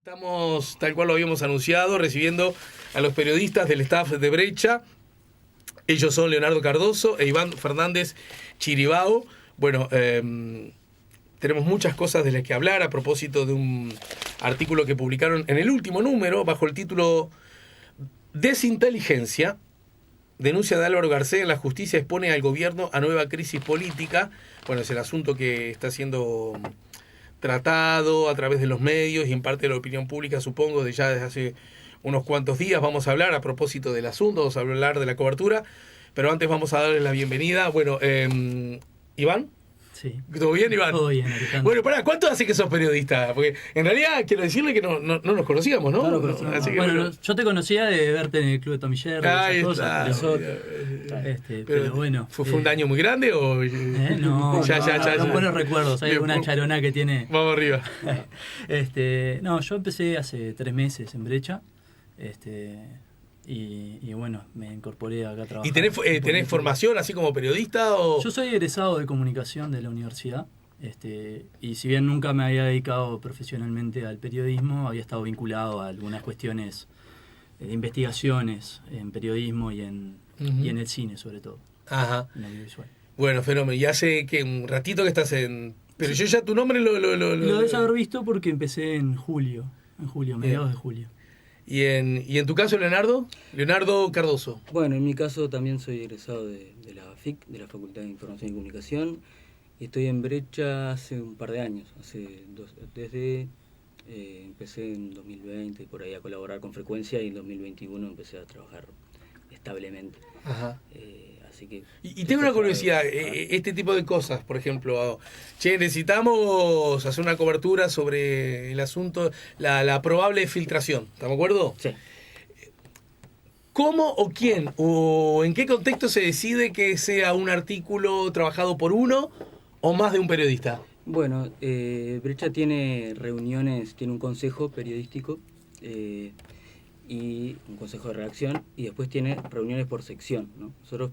Estamos, tal cual lo habíamos anunciado, recibiendo a los periodistas del staff de Brecha. Ellos son Leonardo Cardoso e Iván Fernández Chiribao. Bueno, tenemos muchas cosas de las que hablar a propósito de un artículo que publicaron en el último número bajo el título Desinteligencia. Denuncia de Álvaro García en la justicia expone al gobierno a nueva crisis política. Bueno, es el asunto que está siendo tratado a través de los medios y en parte de la opinión pública, supongo, desde hace unos cuantos días. Vamos a hablar a propósito del asunto, vamos a hablar de la cobertura, pero antes vamos a darle la bienvenida. Bueno, Iván. Sí. ¿Todo bien, Iván? Todo bien, Alejandro. Bueno, pará, ¿cuánto hace que sos periodista? Porque en realidad quiero decirle que no nos conocíamos, ¿no? No nos conocíamos. Así que, bueno, yo te conocía de verte en el Club de Tomillero, ahí esas está. cosas, pero bueno. ¿Fue un daño muy grande o...? No, ya. buenos recuerdos. Hay Bien, alguna charona que tiene. Vamos arriba. No, yo empecé hace 3 meses en Brecha. Y bueno, me incorporé acá a trabajar. ¿Y tenés formación así como periodista o...? Yo soy egresado de comunicación de la universidad. Y si bien nunca me había dedicado profesionalmente al periodismo, había estado vinculado a algunas cuestiones de investigaciones en periodismo y en el cine, sobre todo. Ajá. En audiovisual. Bueno, fenómeno. Y hace que un ratito que estás en... Pero sí. Yo ya tu nombre lo debes haber visto porque empecé en julio, mediados de julio. ¿Y en tu caso, Leonardo? Leonardo Cardoso. Bueno, en mi caso también soy egresado de la FIC, de la Facultad de Información y Comunicación, y estoy en Brecha hace un par de años, empecé en 2020 por ahí a colaborar con frecuencia y en 2021 empecé a trabajar establemente. Ajá. Así que y tengo una curiosidad, este tipo de cosas, por ejemplo, necesitamos hacer una cobertura sobre el asunto, la probable filtración, ¿estamos de acuerdo? Sí. ¿Cómo o quién o en qué contexto se decide que sea un artículo trabajado por uno o más de un periodista? Bueno, Brecha tiene reuniones, tiene un consejo periodístico y un consejo de redacción, y después tiene reuniones por sección, ¿no? Nosotros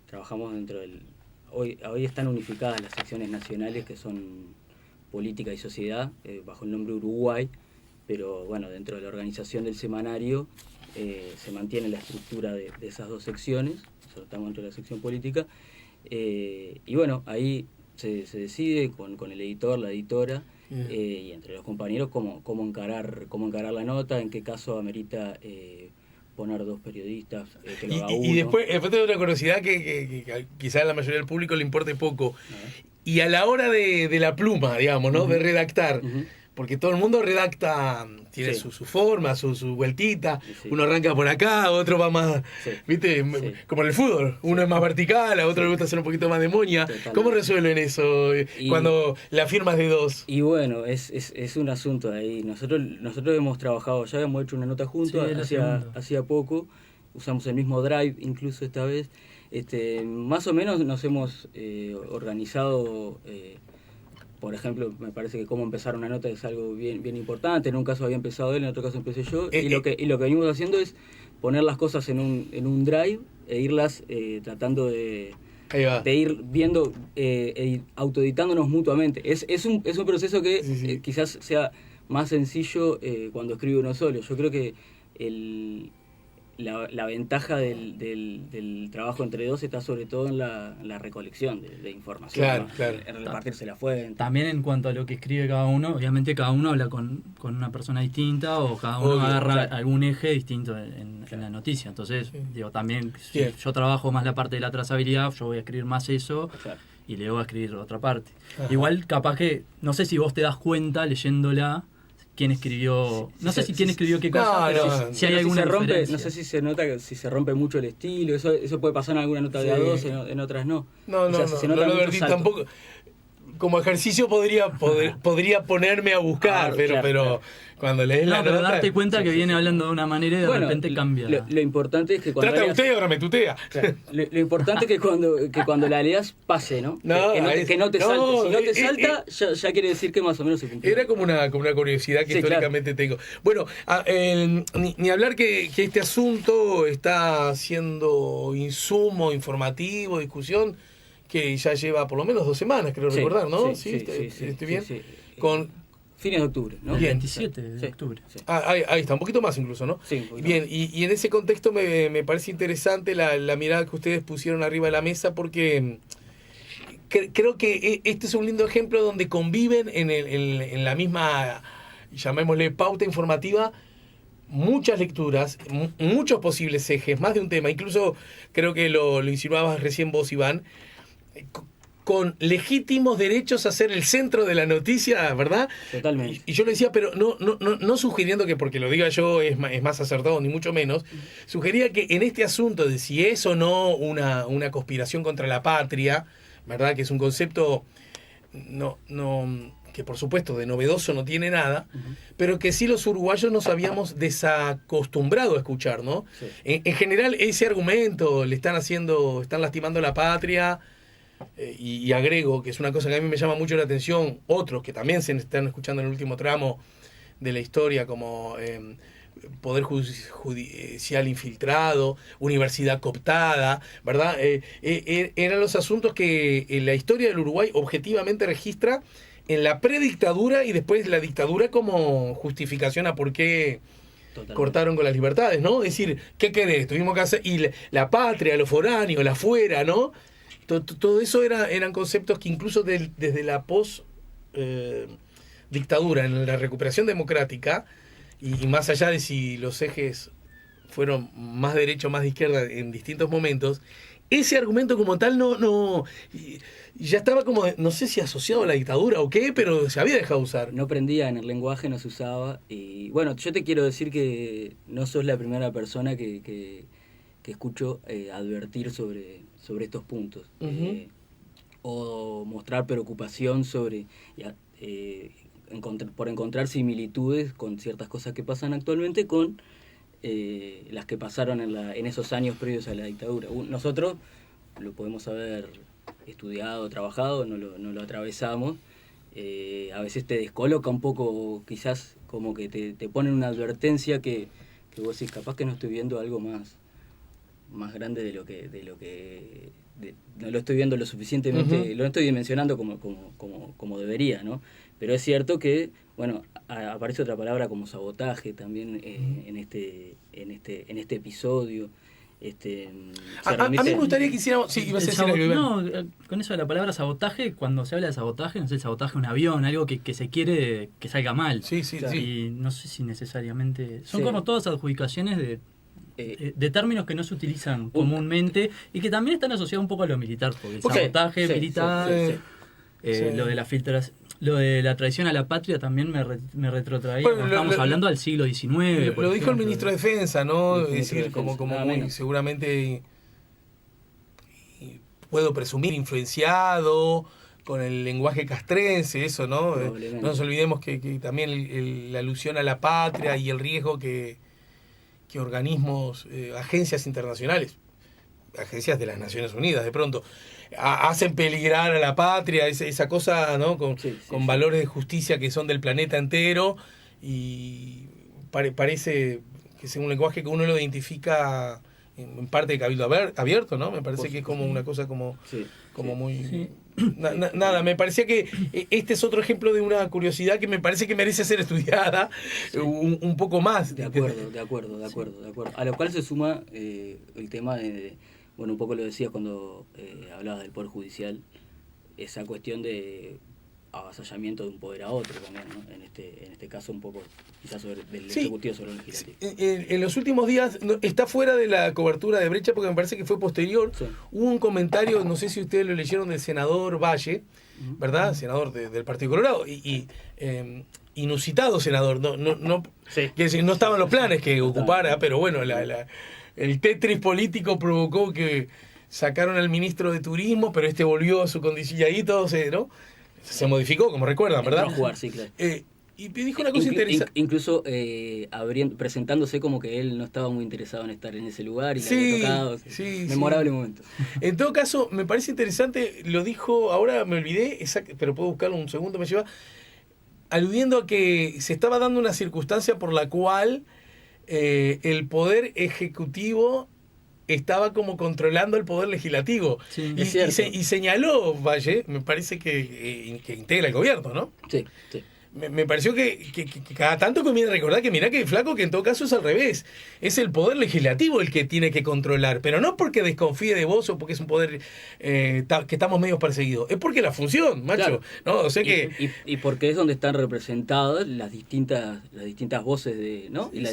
trabajamos dentro del... Hoy están unificadas las secciones nacionales, que son política y sociedad, bajo el nombre Uruguay, pero bueno, dentro de la organización del semanario se mantiene la estructura de esas dos secciones. Nosotros estamos dentro de la sección política, y bueno, ahí se decide con el editor, la editora, y entre los compañeros cómo encarar la nota, en qué caso amerita poner 2 periodistas, que lo haga uno. Y después tengo una curiosidad que quizás a la mayoría del público le importe poco. Y a la hora de la pluma, digamos, ¿no? De redactar, porque todo el mundo redacta, tiene su forma, su vueltita, uno arranca por acá, otro va más, ¿viste? Sí. Como en el fútbol, uno es más vertical, a otro le gusta hacer un poquito más de moña. Totalmente. ¿Cómo resuelven eso cuando la firma es de 2? Y bueno, es un asunto ahí. Nosotros hemos trabajado, ya habíamos hecho una nota juntos, hacía poco, usamos el mismo Drive incluso esta vez. Más o menos nos hemos organizado. Por ejemplo, me parece que cómo empezar una nota es algo bien importante. En un caso había empezado él, en otro caso empecé yo. Y lo que venimos haciendo es poner las cosas en un drive e irlas tratando de ir viendo, autoeditándonos mutuamente. Es un proceso que quizás sea más sencillo cuando escribe uno solo. Yo creo que la ventaja del trabajo entre 2 está sobre todo en la recolección de información, claro. En repartirse la fuente. También en cuanto a lo que escribe cada uno, obviamente cada uno habla con una persona distinta, o cada uno agarra algún eje distinto en la noticia. Entonces, también si yo trabajo más la parte de la trazabilidad, yo voy a escribir más eso, y Leo va a escribir otra parte. Ajá. Igual capaz que, no sé si vos te das cuenta leyéndola quién escribió, no sé si quién escribió qué cosa, si hay alguna diferencia. No sé si se nota si se rompe mucho el estilo, eso puede pasar en alguna nota de A2, en otras no. No lo advertí tampoco. Como ejercicio podría ponerme a buscar, pero cuando lees la nota... pero darte cuenta que viene hablando de una manera y de repente cambia. Lo importante es que cuando trata usted y ahora me tutea. Claro, lo importante es que cuando la leas pase, ¿no? Que no te salte. Si no te salta, ya quiere decir que más o menos se cumplió. Era como una curiosidad que históricamente tengo. Bueno, ni hablar que este asunto está siendo insumo, informativo, discusión, que ya lleva por lo menos 2 semanas, creo recordar, ¿no? Sí, ¿Estoy bien? Sí. Fines de octubre, ¿no? El 27 de octubre. Sí. Ahí está, un poquito más incluso, ¿no? Sí, bien, y en ese contexto me parece interesante la mirada que ustedes pusieron arriba de la mesa, porque creo que este es un lindo ejemplo donde conviven en la misma, llamémosle, pauta informativa, muchas lecturas, muchos posibles ejes, más de un tema. Incluso creo que lo insinuabas recién vos, Iván, con legítimos derechos a ser el centro de la noticia, ¿verdad? Totalmente. Y yo le decía, pero no sugiriendo que porque lo diga yo es más acertado, ni mucho menos, sugería que en este asunto de si es o no una conspiración contra la patria, ¿verdad? Que es un concepto que por supuesto de novedoso no tiene nada, pero que sí los uruguayos nos habíamos desacostumbrado a escuchar, ¿no? Sí. En general ese argumento, están lastimando la patria. Y agrego, que es una cosa que a mí me llama mucho la atención, otros que también se están escuchando en el último tramo de la historia, como poder judicial infiltrado, universidad cooptada, ¿verdad? Eran los asuntos que la historia del Uruguay objetivamente registra en la predictadura y después la dictadura como justificación a por qué cortaron con las libertades, ¿no? Es decir, ¿qué querés? Tuvimos que hacer, y la patria, lo foráneo, la fuera, ¿no? Todo eso eran conceptos que incluso desde la post-dictadura, en la recuperación democrática, y más allá de si los ejes fueron más derecha o más de izquierda en distintos momentos, ese argumento como tal ya estaba como, no sé si asociado a la dictadura o qué, pero se había dejado usar. No prendía en el lenguaje, no se usaba. Y bueno, yo te quiero decir que no sos la primera persona que escucho advertir sobre estos puntos, o mostrar preocupación por encontrar similitudes con ciertas cosas que pasan actualmente con las que pasaron en esos años previos a la dictadura. Nosotros lo podemos haber estudiado, trabajado, no lo atravesamos. A veces te descoloca un poco, quizás como que te ponen una advertencia que vos decís, capaz que no estoy viendo algo más grande de lo que no lo estoy viendo lo suficientemente, lo estoy dimensionando como debería, ¿no? Pero es cierto que, bueno, aparece otra palabra como sabotaje también en este episodio. A mí me gustaría que hiciéramos... Sí, ibas a decir algo, no, con eso de la palabra sabotaje, cuando se habla de sabotaje, no sé, el sabotaje de un avión, algo que se quiere que salga mal. Sí, claro. Y no sé si necesariamente... Son como todas adjudicaciones de términos que no se utilizan comúnmente y que también están asociados un poco a lo militar, porque el sabotaje militar, lo de la filtración, lo de la traición a la patria también me retrotraía. Bueno, estamos hablando del siglo XIX. Lo dijo el ministro de Defensa, ¿no? Es decir, como muy seguramente puedo presumir influenciado con el lenguaje castrense, eso, ¿no? No nos olvidemos que también la alusión a la patria y el riesgo que organismos, agencias internacionales, agencias de las Naciones Unidas, de pronto, hacen peligrar a la patria, esa cosa, ¿no? Con valores de justicia que son del planeta entero, y parece que es un lenguaje que uno lo identifica en parte de Cabildo Abierto, ¿no? Me parece que es como una cosa como muy... Sí. Nada, me parecía que este es otro ejemplo de una curiosidad que me parece que merece ser estudiada un poco más. De acuerdo. A lo cual se suma el tema de, bueno, un poco lo decías cuando hablabas del Poder Judicial, esa cuestión de avasallamiento de un poder a otro también, ¿no? En este caso un poco quizás del Ejecutivo sobre el Legislativo. En los últimos días, está fuera de la cobertura de Brecha porque me parece que fue posterior, hubo un comentario, no sé si ustedes lo leyeron, del senador Valle, ¿verdad? Senador del Partido Colorado, y inusitado senador, que no estaban los planes que ocupara, pero bueno, el Tetris político provocó que sacaron al ministro de Turismo, pero volvió a su condición y ahí todo ¿no? Se modificó, como recuerdan, ¿verdad? Entró a jugar, sí, claro. Y dijo una cosa interesante. Incluso presentándose como que él no estaba muy interesado en estar en ese lugar y le había tocado. Memorable momento. En todo caso, me parece interesante, lo dijo, ahora me olvidé, pero puedo buscarlo un segundo, me lleva, aludiendo a que se estaba dando una circunstancia por la cual el poder ejecutivo estaba como controlando el poder legislativo. Sí, y señaló Valle, me parece que integra el gobierno, ¿no? Sí. me pareció que cada tanto conviene recordar que mirá que flaco, que en todo caso es al revés. Es el poder legislativo el que tiene que controlar, pero no porque desconfíe de vos o porque es un poder que estamos medio perseguidos. Es porque la función, macho. Claro. ¿No? O sea que... y porque es donde están representadas las distintas voces ¿no? Y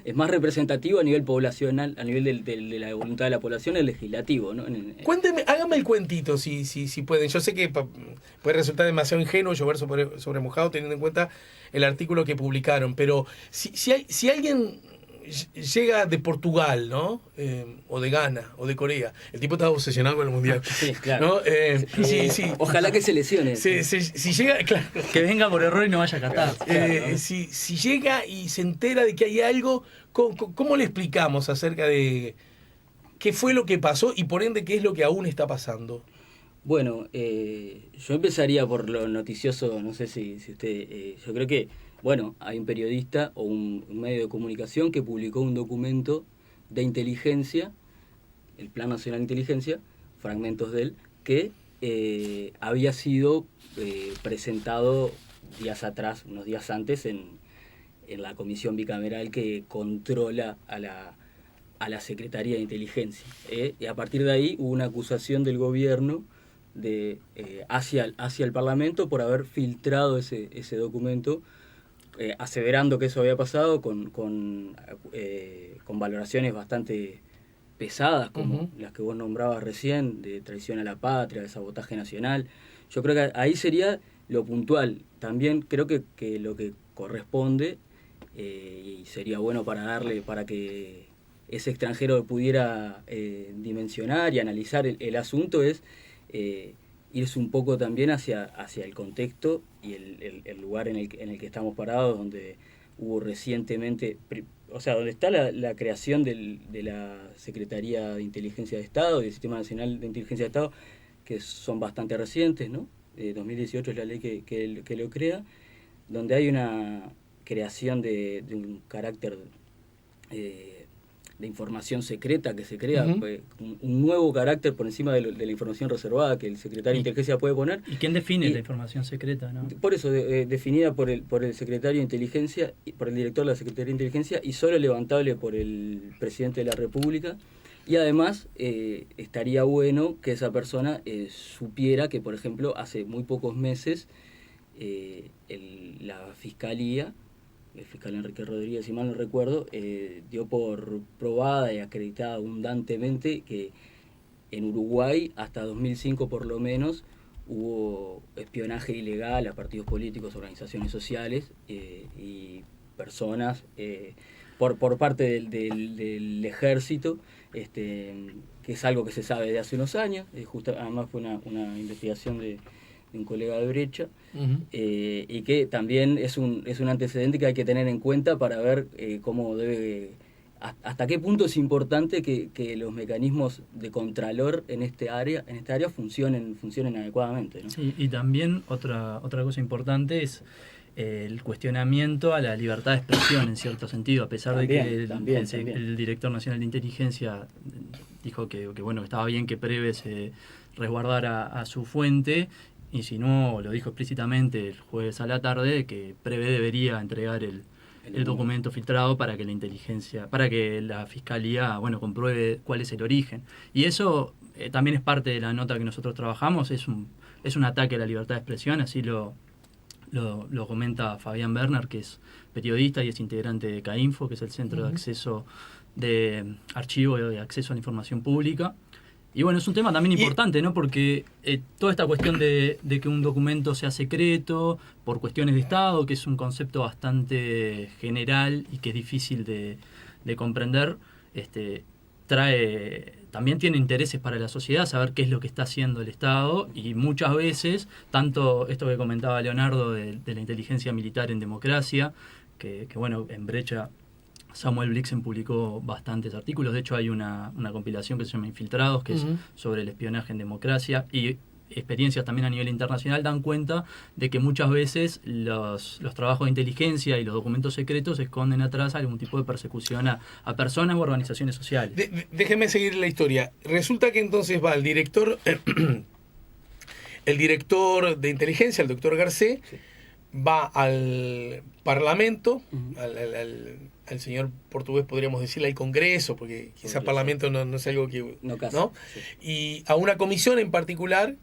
es más representativo a nivel poblacional, a nivel de la voluntad de la población, el legislativo, ¿no? Cuénteme, hágame el cuentito si pueden. Yo sé que puede resultar demasiado ingenuo llover sobre mojado teniendo en cuenta el artículo que publicaron, pero si alguien llega de Portugal, ¿no? O de Ghana, o de Corea, el tipo estaba obsesionado con el mundial. Sí, claro. ¿No? Sí. Ojalá que se lesione. Si llega, claro. Que venga por error y no vaya a Qatar. Claro. Si llega y se entera de que hay algo, ¿cómo le explicamos acerca de qué fue lo que pasó y por ende qué es lo que aún está pasando? Bueno, yo empezaría por lo noticioso, no sé si usted... yo creo que, bueno, hay un periodista o un medio de comunicación que publicó un documento de inteligencia, el Plan Nacional de Inteligencia, fragmentos de él, que había sido presentado días atrás, unos días antes, en la comisión bicameral que controla a la Secretaría de Inteligencia. Y a partir de ahí hubo una acusación del gobierno hacia el Parlamento por haber filtrado ese documento, aseverando que eso había pasado con valoraciones bastante pesadas, como las que vos nombrabas recién, de traición a la patria, de sabotaje nacional. Yo creo que ahí sería lo puntual. También creo que lo que corresponde, y sería bueno para que ese extranjero pudiera dimensionar y analizar el asunto, es irse un poco también hacia el contexto y el lugar en el que estamos parados, donde hubo recientemente, o sea, donde está la creación de la Secretaría de Inteligencia de Estado y del Sistema Nacional de Inteligencia de Estado, que son bastante recientes, ¿no? 2018 es la ley que lo crea, donde hay una creación de un carácter de información secreta que se crea, un nuevo carácter por encima de la información reservada que el secretario de Inteligencia puede poner. ¿Y quién define la información secreta, no? Por eso, definida por el secretario de Inteligencia, por el director de la Secretaría de Inteligencia, y solo levantable por el presidente de la República. Y además estaría bueno que esa persona supiera que, por ejemplo, hace muy pocos meses la Fiscalía, el fiscal Enrique Rodríguez, si mal no recuerdo, dio por probada y acreditada abundantemente que en Uruguay, hasta 2005 por lo menos, hubo espionaje ilegal a partidos políticos, organizaciones sociales y personas por parte del ejército, que es algo que se sabe de hace unos años. Además fue una investigación de un colega de Brecha, y que también es un antecedente que hay que tener en cuenta para ver cómo hasta qué punto es importante que los mecanismos de contralor en esta área funcionen adecuadamente, ¿no? Sí, y también otra cosa importante es el cuestionamiento a la libertad de expresión, en cierto sentido, a pesar de que el director nacional de inteligencia dijo que bueno, que estaba bien que Preve se resguardara a su fuente. Insinuó, lo dijo explícitamente el jueves a la tarde, que Preve debería entregar el documento filtrado para que la fiscalía, compruebe cuál es el origen. Y eso también es parte de la nota que nosotros trabajamos, es un ataque a la libertad de expresión, así lo comenta Fabián Berner, que es periodista y es integrante de CAINFO, que es el Centro de Acceso de Archivo y de Acceso a la Información Pública. Y bueno, es un tema también importante, ¿no? Porque toda esta cuestión de que un documento sea secreto por cuestiones de Estado, que es un concepto bastante general y que es difícil de comprender, también tiene intereses para la sociedad, saber qué es lo que está haciendo el Estado, y muchas veces, tanto esto que comentaba Leonardo de la inteligencia militar en democracia, que bueno, en Brecha Samuel Blixen publicó bastantes artículos. De hecho hay una compilación que se llama Infiltrados, que es sobre el espionaje en democracia, y experiencias también a nivel internacional dan cuenta de que muchas veces los trabajos de inteligencia y los documentos secretos esconden atrás algún tipo de persecución a personas u organizaciones sociales. Déjeme seguir la historia. Resulta que entonces va el director de inteligencia, el doctor Garcés, va al Parlamento, al señor portugués podríamos decirle al Congreso, porque quizás Parlamento no es algo que... ¿no? Sí. Y a una comisión en particular,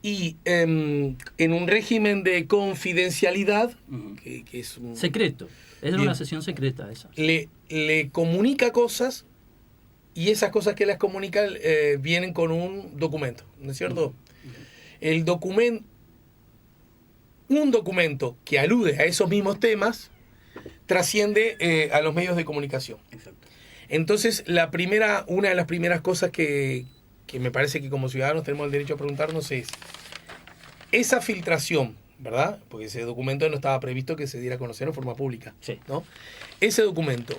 y en un régimen de confidencialidad, que es un... secreto. Es una sesión secreta esa. Le comunica cosas, y esas cosas que las comunica vienen con un documento, ¿no es cierto? El documento... Un documento que alude a esos mismos temas trasciende a los medios de comunicación. Exacto. Entonces, una de las primeras cosas que me parece que como ciudadanos tenemos el derecho a preguntarnos es esa filtración, ¿verdad? Porque ese documento no estaba previsto que se diera a conocer en forma pública, sí, ¿no? Ese documento,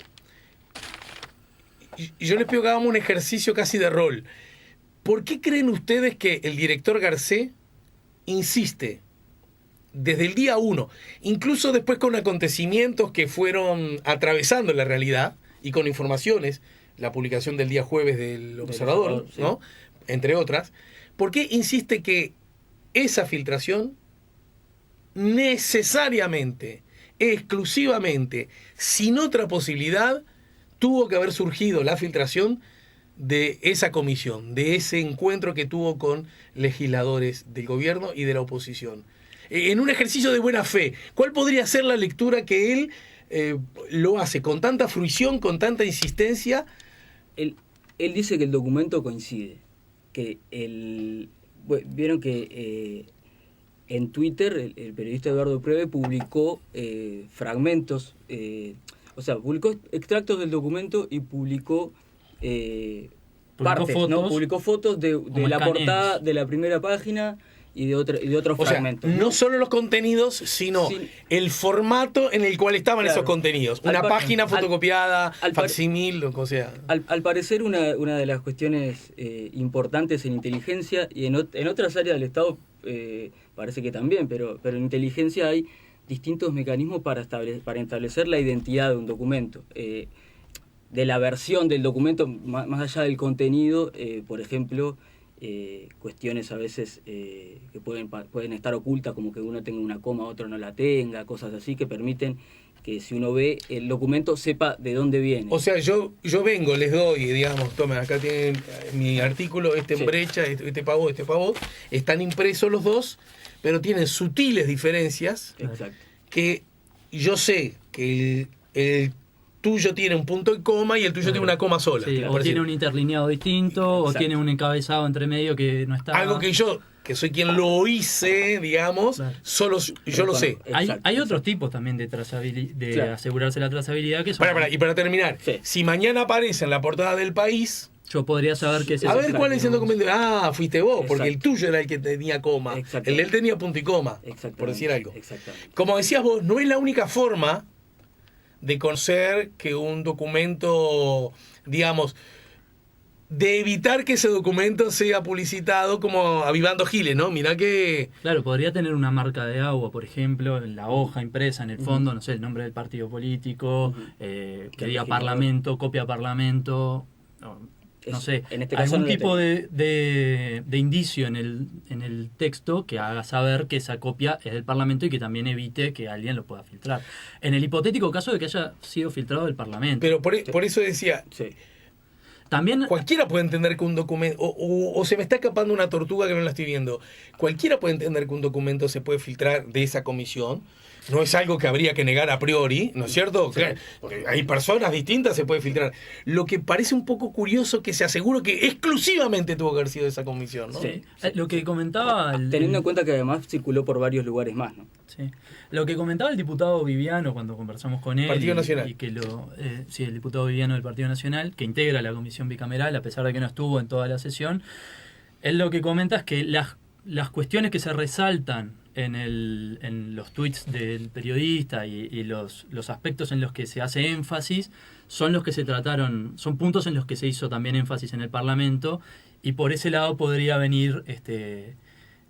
yo les pido que hagamos un ejercicio casi de rol. ¿Por qué creen ustedes que el director Garcés insiste desde el día 1, incluso después con acontecimientos que fueron atravesando la realidad y con informaciones, la publicación del día jueves del Observador, sí, ¿no? Entre otras, ¿por qué insiste que esa filtración necesariamente, exclusivamente, sin otra posibilidad, tuvo que haber surgido la filtración de esa comisión, de ese encuentro que tuvo con legisladores del gobierno y de la oposición? En un ejercicio de buena fe, ¿cuál podría ser la lectura que él lo hace con tanta fruición, con tanta insistencia? Él dice que el documento coincide, que vieron que en Twitter el periodista Eduardo Preve publicó fragmentos, publicó extractos del documento y publicó partes, fotos, ¿no? Publicó fotos de la portada de la primera página y de otros fragmentos. Sea, no solo los contenidos, sino el formato en el cual estaban esos contenidos. Una página fotocopiada, facsímil, o sea. Al parecer una de las cuestiones importantes en inteligencia y en otras áreas del Estado parece que también, pero en inteligencia hay distintos mecanismos para establecer la identidad de un documento. De la versión del documento, más allá del contenido, por ejemplo, cuestiones a veces que pueden estar ocultas, como que uno tenga una coma, otro no la tenga, cosas así que permiten que si uno ve el documento sepa de dónde viene. O sea, yo vengo, les doy, digamos, tomen, acá tienen mi artículo, en brecha, este pavot, están impresos los dos, pero tienen sutiles diferencias. Exacto. Que yo sé que el tuyo tiene un punto y coma y el tuyo tiene una coma sola. Sí, o tiene un interlineado distinto, o tiene un encabezado entre medio que no está... Algo que yo, que soy quien lo hice, digamos, solo yo lo sé. Hay otros tipos también de trazabilidad, asegurarse la trazabilidad que son... Y para terminar, si mañana aparece en la portada del País... Yo podría saber qué es eso. A ver cuál es el documento. Ah, fuiste vos, porque el tuyo era el que tenía coma. El de él tenía punto y coma, por decir algo. Como decías vos, no es la única forma de conocer que un documento, digamos, de evitar que ese documento sea publicitado como avivando giles, ¿no? Mirá que... Claro, podría tener una marca de agua, por ejemplo, en la hoja impresa en el fondo, no sé, el nombre del partido político, que diga Parlamento, copia Parlamento... No sé, en este caso algún tipo de indicio en el texto que haga saber que esa copia es del Parlamento y que también evite que alguien lo pueda filtrar. En el hipotético caso de que haya sido filtrado del Parlamento. Pero por eso decía, también cualquiera puede entender que un documento, o se me está escapando una tortuga que no la estoy viendo, cualquiera puede entender que un documento se puede filtrar de esa comisión. No es algo que habría que negar a priori, ¿no es cierto? Sí. Porque hay personas distintas, se puede filtrar. Lo que parece un poco curioso que se aseguró que exclusivamente tuvo que haber sido esa comisión, ¿no? Sí. Lo que comentaba... Teniendo en cuenta que además circuló por varios lugares más, ¿no? Sí. Lo que comentaba el diputado Viviano cuando conversamos con él... Partido Nacional. Y que el diputado Viviano del Partido Nacional, que integra la comisión bicameral, a pesar de que no estuvo en toda la sesión, él lo que comenta es que las cuestiones que se resaltan en los tweets del periodista y los aspectos en los que se hace énfasis son los que se trataron, son puntos en los que se hizo también énfasis en el Parlamento, y por ese lado podría venir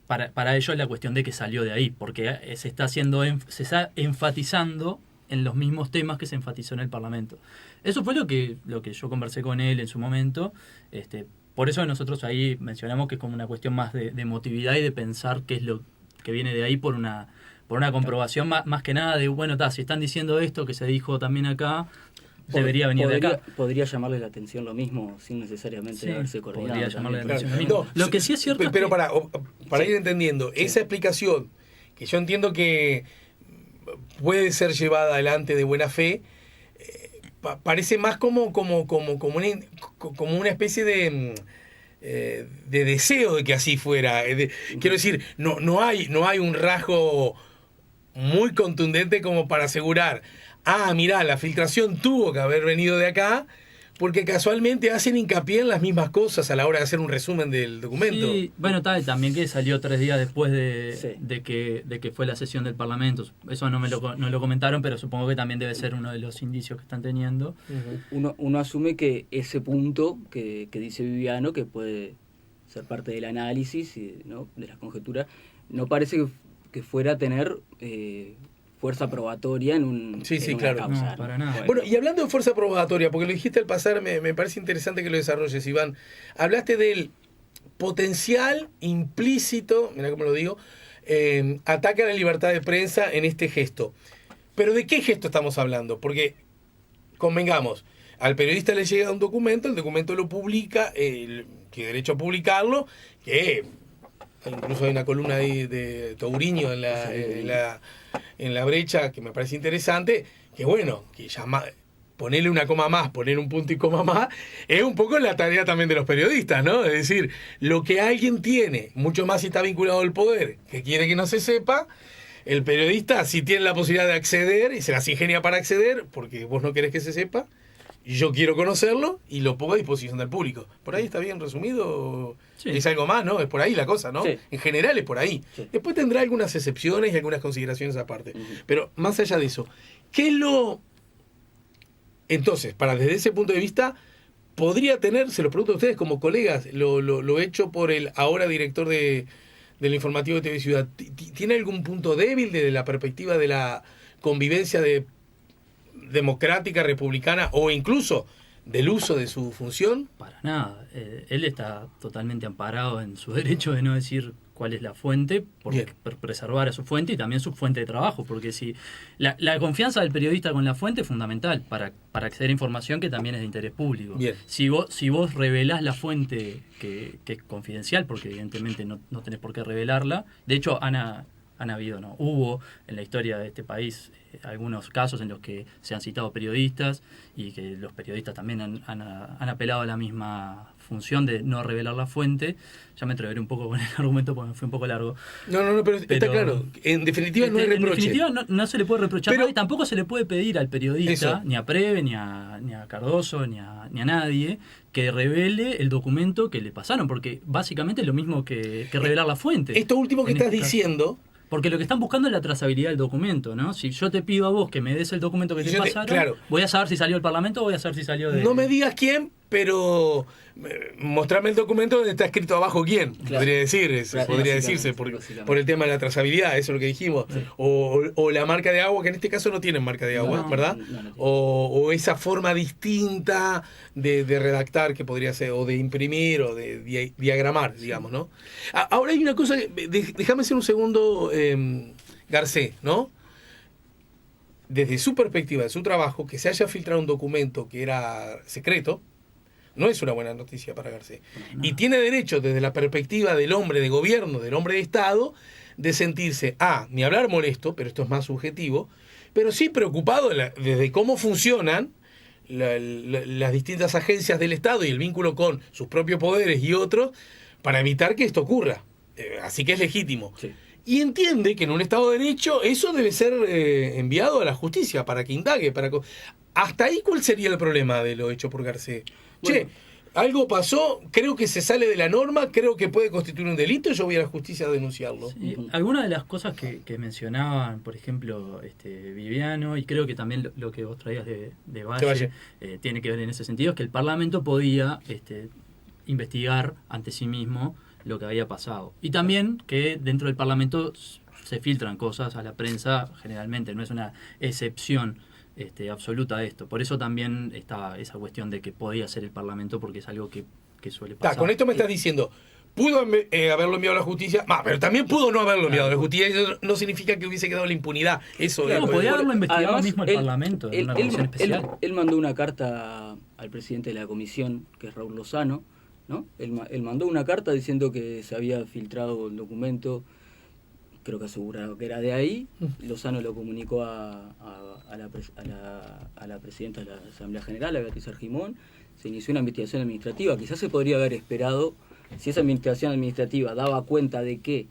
para ellos la cuestión de que salió de ahí, porque se está enfatizando en los mismos temas que se enfatizó en el Parlamento. Eso fue lo que yo conversé con él en su momento. Por eso nosotros ahí mencionamos que es como una cuestión más de emotividad y de pensar qué es lo que viene de ahí por por una comprobación más que nada de, bueno, si están diciendo esto que se dijo también acá, debería venir de acá. Podría llamarle la atención lo mismo, sin necesariamente haberse coordinado. Podría llamarle la atención Claro. lo mismo. Lo que sí es cierto pero es que, para ir entendiendo, esa explicación, que yo entiendo que puede ser llevada adelante de buena fe, parece más como una especie de deseo de que así fuera. Quiero decir, no hay un rasgo muy contundente como para asegurar, mirá, la filtración tuvo que haber venido de acá, porque casualmente hacen hincapié en las mismas cosas a la hora de hacer un resumen del documento. Sí, bueno, también que salió 3 días después de que fue la sesión del Parlamento. Eso no lo comentaron, pero supongo que también debe ser uno de los indicios que están teniendo. Uno asume que ese punto que dice Viviano, que puede ser parte del análisis, ¿no?, de las conjeturas, no parece que fuera a tener fuerza probatoria en una claro. causa. No, para nada. Bueno, y hablando de fuerza probatoria, porque lo dijiste al pasar, me parece interesante que lo desarrolles, Iván. Hablaste del potencial implícito, mira cómo lo digo, ataque a la libertad de prensa en este gesto. Pero ¿de qué gesto estamos hablando? Porque, convengamos, al periodista le llega un documento, el documento lo publica, tiene derecho a publicarlo, que incluso hay una columna ahí de Touriño en la brecha que me parece interesante, que bueno, que ponerle una coma más, poner un punto y coma más, es un poco la tarea también de los periodistas, ¿no? Es decir, lo que alguien tiene, mucho más si está vinculado al poder, que quiere que no se sepa, el periodista si tiene la posibilidad de acceder y se las ingenia para acceder, porque vos no querés que se sepa, yo quiero conocerlo y lo pongo a disposición del público. ¿Por ahí está bien resumido? Sí. Es algo más, ¿no? Es por ahí la cosa, ¿no? Sí. En general es por ahí. Sí. Después tendrá algunas excepciones y algunas consideraciones aparte. Pero más allá de eso, ¿qué es lo...? Entonces, desde ese punto de vista, podría tener, se lo pregunto a ustedes como colegas, lo hecho por el ahora director del informativo de TV Ciudad, ¿tiene algún punto débil desde la perspectiva de la convivencia democrática, republicana o incluso del uso de su función? Para nada. Él está totalmente amparado en su derecho de no decir cuál es la fuente, por preservar a su fuente y también su fuente de trabajo, porque si la confianza del periodista con la fuente es fundamental para acceder a información que también es de interés público. Bien. Si vos revelás la fuente que es confidencial, porque evidentemente no tenés por qué revelarla, de hecho hubo en la historia de este país algunos casos en los que se han citado periodistas y que los periodistas también han apelado a la misma función de no revelar la fuente. Ya me atreveré un poco con el argumento porque me fue un poco largo. No, pero está claro. En definitiva no hay reproche. En definitiva no se le puede reprochar nada y tampoco se le puede pedir al periodista, ni a Preve, ni a Cardoso, ni a nadie, que revele el documento que le pasaron, porque básicamente es lo mismo que revelar la fuente. Esto último que estás diciendo... Porque lo que están buscando es la trazabilidad del documento, ¿no? Si yo te pido a vos que me des el documento que te pasaron, voy a saber si salió del Parlamento o voy a saber si salió de... No me digas quién, pero mostrame el documento donde está escrito abajo quién. Claro. Podría decirse por el tema de la trazabilidad, eso es lo que dijimos. Sí. O la marca de agua, que en este caso no tienen marca de agua, ¿verdad? No o esa forma distinta de redactar que podría ser, o de imprimir, o de diagramar, digamos, ¿no? Ahora hay una cosa, déjame hacer un segundo, Garcés, ¿no? Desde su perspectiva, de su trabajo, que se haya filtrado un documento que era secreto, no es una buena noticia para Garcés. No. Y tiene derecho, desde la perspectiva del hombre de gobierno, del hombre de Estado, de sentirse, ni hablar molesto, pero esto es más subjetivo, pero sí preocupado desde cómo funcionan las distintas agencias del Estado y el vínculo con sus propios poderes y otros, para evitar que esto ocurra. Así que es legítimo. Sí. Y entiende que en un Estado de Derecho eso debe ser enviado a la justicia para que indague. Hasta ahí, ¿cuál sería el problema de lo hecho por Garcés? Bueno, algo pasó, creo que se sale de la norma, creo que puede constituir un delito, yo voy a la justicia a denunciarlo. Sí, algunas de las cosas que mencionaban, por ejemplo, Viviano, y creo que también lo que vos traías de Valle, tiene que ver en ese sentido, es que el Parlamento podía investigar ante sí mismo lo que había pasado. Y también que dentro del Parlamento se filtran cosas a la prensa generalmente, no es una excepción absoluta de esto. Por eso también está esa cuestión de que podía ser el Parlamento, porque es algo que suele pasar. Con esto me estás diciendo, pudo haberlo enviado a la justicia, pero también pudo no haberlo enviado a la justicia. Eso no significa que hubiese quedado la impunidad. Eso claro, podía haberlo investigado además, mismo el Parlamento, en una comisión especial. Él mandó una carta al presidente de la comisión, que es Raúl Lozano, ¿no? Él mandó una carta diciendo que se había filtrado el documento, creo que asegurado que era de ahí. Lozano lo comunicó a la presidenta de la Asamblea General, a Beatriz Argimón. Se inició una investigación administrativa. Quizás se podría haber esperado, si esa investigación administrativa daba cuenta de que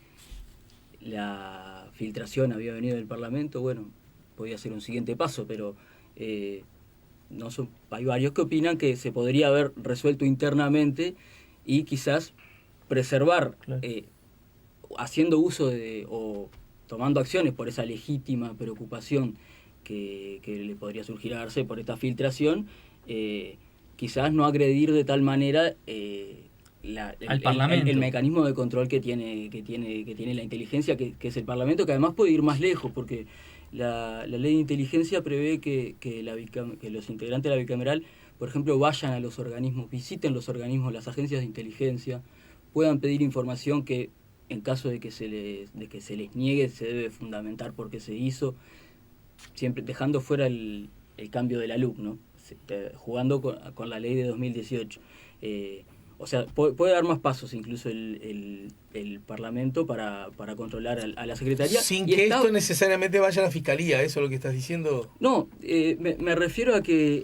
la filtración había venido del Parlamento, bueno, podía ser un siguiente paso, pero hay varios que opinan que se podría haber resuelto internamente y quizás preservar, claro, haciendo uso o tomando acciones por esa legítima preocupación que le podría surgir a Garcés por esta filtración, quizás no agredir de tal manera al Parlamento, el mecanismo de control que tiene la inteligencia, que es el Parlamento, que además puede ir más lejos, porque la ley de inteligencia prevé que los integrantes de la bicameral, por ejemplo, vayan a los organismos, visiten los organismos, las agencias de inteligencia, puedan pedir información que en caso de que se les niegue se debe fundamentar por qué se hizo, siempre dejando fuera el cambio de la LUC, ¿no? Jugando con la ley de 2018. O sea, puede dar más pasos incluso el Parlamento para controlar a la Secretaría. Sin que esto necesariamente vaya a la Fiscalía, ¿eso es lo que estás diciendo? No, me refiero a que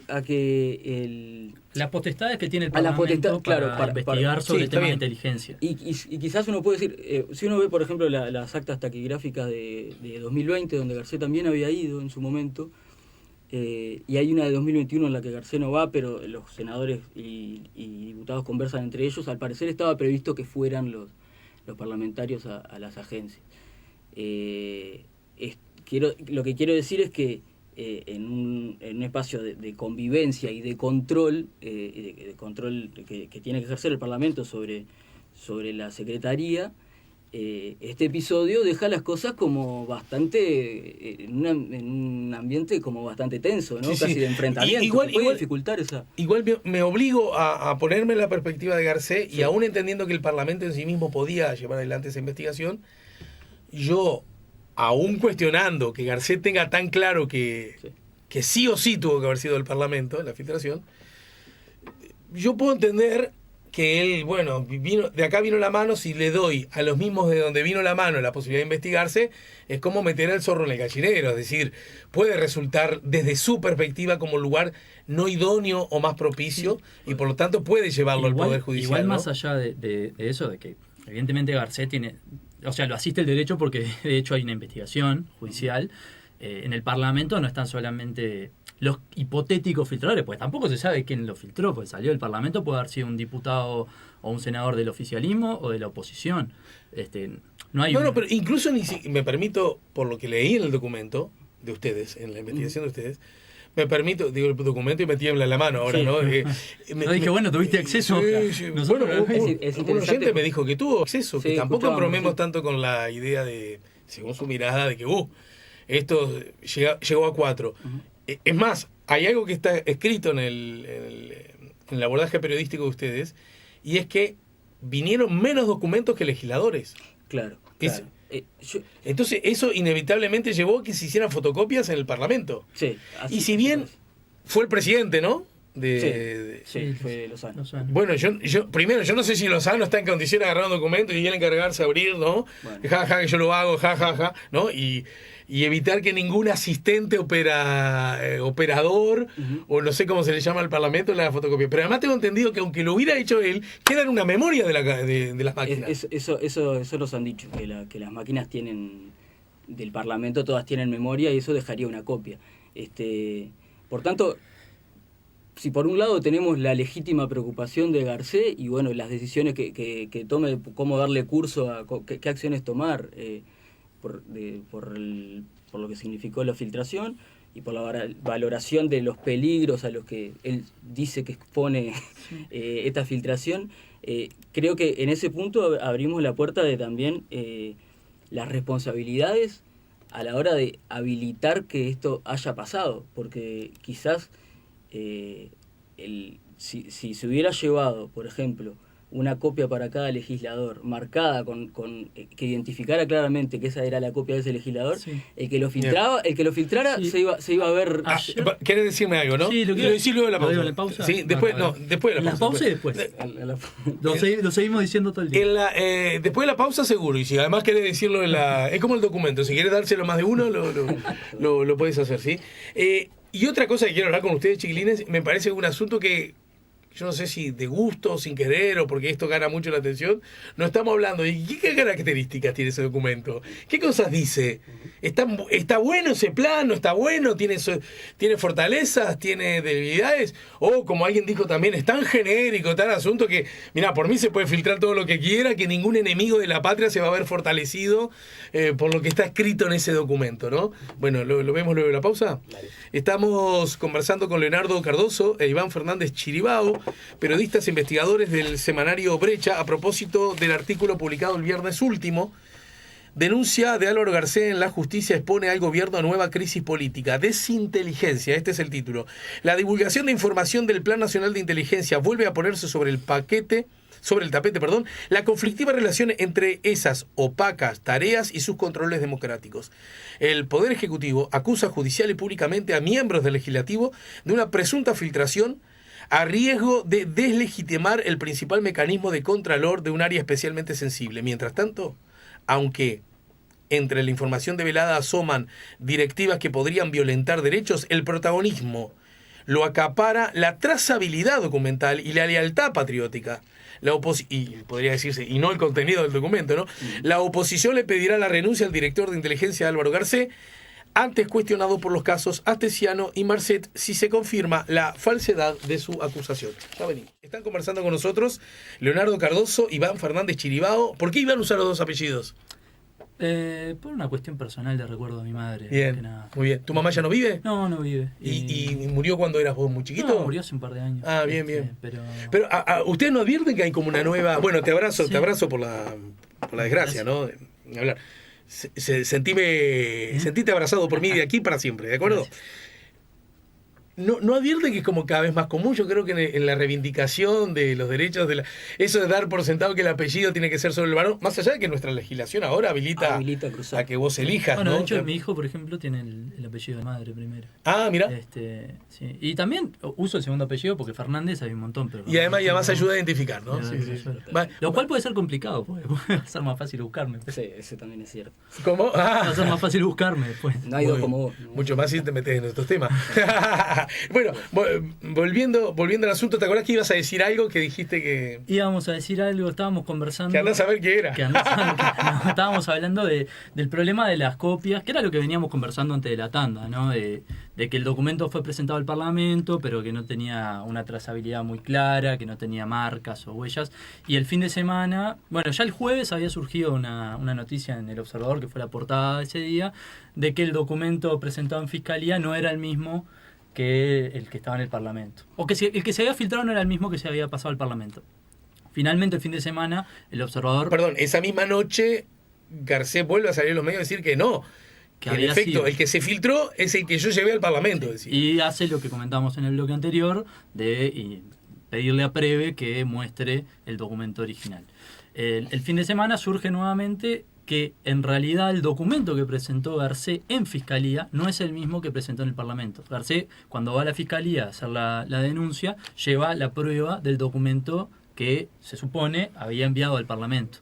las potestades que tiene el Parlamento para investigar sobre temas de inteligencia. Y quizás uno puede decir, si uno ve, por ejemplo, las actas taquigráficas de 2020, donde Garcés también había ido en su momento, y hay una de 2021 en la que Garcés no va, pero los senadores y diputados conversan entre ellos. Al parecer estaba previsto que fueran los parlamentarios a las agencias. Lo que quiero decir es que en un espacio de convivencia y de control, que tiene que ejercer el Parlamento sobre la Secretaría, este episodio deja las cosas como bastante en un ambiente como bastante tenso, ¿no? Casi de enfrentamiento. Igual dificultar esa. Igual me obligo a ponerme en la perspectiva de Garcés, y aún entendiendo que el Parlamento en sí mismo podía llevar adelante esa investigación, yo, aún cuestionando que Garcés tenga tan claro que sí o sí tuvo que haber sido el Parlamento la filtración, yo puedo entender que él, bueno, de acá vino la mano, si le doy a los mismos de donde vino la mano la posibilidad de investigarse, es como meter al zorro en el gallinero. Es decir, puede resultar desde su perspectiva como lugar no idóneo o más propicio, y por lo tanto puede llevarlo al Poder Judicial. Igual, ¿no? Más allá de eso, de que evidentemente Garcés tiene, o sea, lo asiste el derecho porque de hecho hay una investigación judicial. En el Parlamento no están solamente los hipotéticos filtradores, pues tampoco se sabe quién lo filtró, pues salió del Parlamento, puede haber sido un diputado o un senador del oficialismo o de la oposición. No hay pero incluso me permito, por lo que leí en el documento de ustedes, en la investigación de ustedes, me permito, digo el documento y me tiembla la mano ahora, ¿no? Dije, bueno, tuviste acceso. Sí. Bueno, un oyente me dijo que tuvo acceso, que tampoco bromemos tanto con la idea de, según su mirada, de que esto llegó a 4. Es más, hay algo que está escrito en el abordaje periodístico de ustedes, y es que vinieron menos documentos que legisladores. Claro. Entonces, eso inevitablemente llevó a que se hicieran fotocopias en el Parlamento. Sí. Y si bien fue el presidente, ¿no? Sí, fue Lozano. Bueno, yo no sé si Lozano está en condiciones de agarrar un documento y quiere encargarse de abrir, ¿no? Bueno. Que yo lo hago, ¿no? Y evitar que ningún asistente operador, o no sé cómo se le llama al Parlamento, le haga fotocopia. Pero además tengo entendido que aunque lo hubiera hecho él, queda en una memoria de las máquinas. Eso nos han dicho, que las máquinas del Parlamento todas tienen memoria, y eso dejaría una copia. Por tanto, si por un lado tenemos la legítima preocupación de Garcés y bueno, las decisiones que tome, cómo darle curso a qué acciones tomar, por lo que significó la filtración y por la valoración de los peligros a los que él dice que expone esta filtración, creo que en ese punto abrimos la puerta de también las responsabilidades a la hora de habilitar que esto haya pasado, porque quizás si se hubiera llevado, por ejemplo, una copia para cada legislador, marcada que identificara claramente que esa era la copia de ese legislador, el que lo filtrara se iba a ver. ¿Querés decirme algo, no? Sí, lo quiero decir luego de la pausa. Sí, después, después de la pausa. La pausa y después. Lo seguimos diciendo todo el día. Después de la pausa seguro, y si además querés decirlo es como el documento, si querés dárselo más de uno, lo podés hacer, ¿sí? Y otra cosa que quiero hablar con ustedes, chiquilines, me parece un asunto que yo no sé si de gusto o sin querer o porque esto gana mucho la atención, no estamos hablando de qué características tiene ese documento, qué cosas dice, está bueno ese plan, no está bueno, tiene fortalezas, tiene debilidades, o como alguien dijo también, es tan genérico, tan asunto que, mira, por mí se puede filtrar todo lo que quiera, que ningún enemigo de la patria se va a ver fortalecido por lo que está escrito en ese documento, ¿no? Bueno, ¿lo vemos luego de la pausa? Dale. Estamos conversando con Leonardo Cardoso e Iván Fernández Chiribao, periodistas e investigadores del semanario Brecha, a propósito del artículo publicado el viernes último. Denuncia de Álvaro Garcés en la justicia expone al gobierno a nueva crisis política. Desinteligencia, este es el título. La divulgación de información del Plan Nacional de Inteligencia vuelve a ponerse sobre el tapete, la conflictiva relación entre esas opacas tareas y sus controles democráticos. El Poder Ejecutivo acusa judicial y públicamente a miembros del Legislativo de una presunta filtración a riesgo de deslegitimar el principal mecanismo de contralor de un área especialmente sensible. Mientras tanto, aunque entre la información develada asoman directivas que podrían violentar derechos, el protagonismo lo acapara la trazabilidad documental y la lealtad patriótica. Y podría decirse, y no el contenido del documento, ¿no? La oposición le pedirá la renuncia al director de inteligencia Álvaro Garcés, antes cuestionado por los casos Astesiano y Marcet, si se confirma la falsedad de su acusación. Ya venimos. Están conversando con nosotros Leonardo Cardoso, Iván Fernández Chiribao. ¿Por qué Iván usar los dos apellidos? Por una cuestión personal de recuerdo a mi madre. Bien, muy bien. ¿Tu mamá ya no vive? No, no vive. ¿Y murió cuando eras vos muy chiquito? No, murió hace un par de años. Ah, bien, bien. Pero ustedes no advierten que hay como una nueva... Bueno, te abrazo por la desgracia, ¿no? Ni hablar. Sentíte abrazado por mí de aquí para siempre, ¿de acuerdo? Gracias. No advierte que es como cada vez más común. Yo creo que en la reivindicación de los derechos, eso de dar por sentado que el apellido tiene que ser solo el varón, más allá de que nuestra legislación ahora habilita a que vos elijas. Bueno, ¿no? De hecho, mi hijo, por ejemplo, tiene el apellido de madre primero. Ah, mira. Sí. Y también uso el segundo apellido porque Fernández hay un montón. Pero y además ayuda a identificar, ¿no? Sí. Lo cual puede ser complicado, porque puede ser más fácil buscarme. Sí, ese también es cierto. ¿Cómo? Va a ser más fácil buscarme después. No hay dos como vos. Mucho más si te metes en estos temas. Bueno, volviendo al asunto, ¿te acordás que ibas a decir algo que dijiste que...? Íbamos a decir algo, estábamos conversando... Que andás a ver qué era. Estábamos hablando del problema de las copias, que era lo que veníamos conversando antes de la tanda, ¿no? De que el documento fue presentado al Parlamento, pero que no tenía una trazabilidad muy clara, que no tenía marcas o huellas. Y el fin de semana... Bueno, ya el jueves había surgido una noticia en El Observador, que fue la portada de ese día, de que el documento presentado en Fiscalía no era el mismo que el que estaba en el Parlamento. O que el que se había filtrado no era el mismo que se había pasado al Parlamento. Finalmente, el fin de semana, El Observador... Perdón, esa misma noche, Garcés vuelve a salir en los medios a decir que no. Que en efecto, sido. El que se filtró es el que yo llevé al Parlamento. Sí. Y hace lo que comentamos en el bloque anterior, de pedirle a Preve que muestre el documento original. El fin de semana surge nuevamente que en realidad el documento que presentó Garcés en Fiscalía no es el mismo que presentó en el Parlamento. Garcés, cuando va a la Fiscalía a hacer la denuncia, lleva la prueba del documento que se supone había enviado al Parlamento.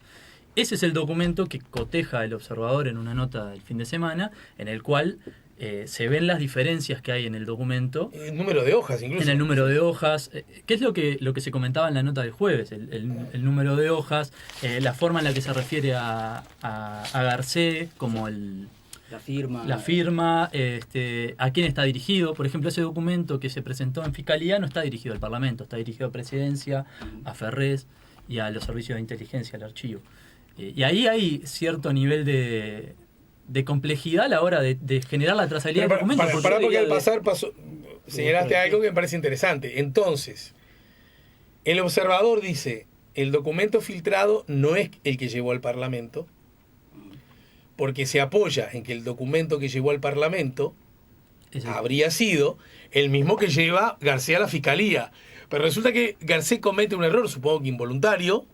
Ese es el documento que coteja El Observador en una nota del fin de semana, en el cual se ven las diferencias que hay en el documento. El número de hojas, incluso. En el número de hojas. ¿Qué es lo que se comentaba en la nota del jueves? El número de hojas, la forma en la que se refiere a Garcés, como la firma, a quién está dirigido. Por ejemplo, ese documento que se presentó en Fiscalía no está dirigido al Parlamento, está dirigido a Presidencia, a Ferrés y a los servicios de inteligencia, al archivo. Y ahí hay cierto nivel de complejidad a la hora de generar la trazabilidad del documento. Porque al pasar señalaste algo que me parece interesante. Entonces, El Observador dice, el documento filtrado no es el que llevó al Parlamento, porque se apoya en que el documento que llevó al Parlamento habría sido el mismo que lleva García a la Fiscalía. Pero resulta que Garcés comete un error, supongo que involuntario,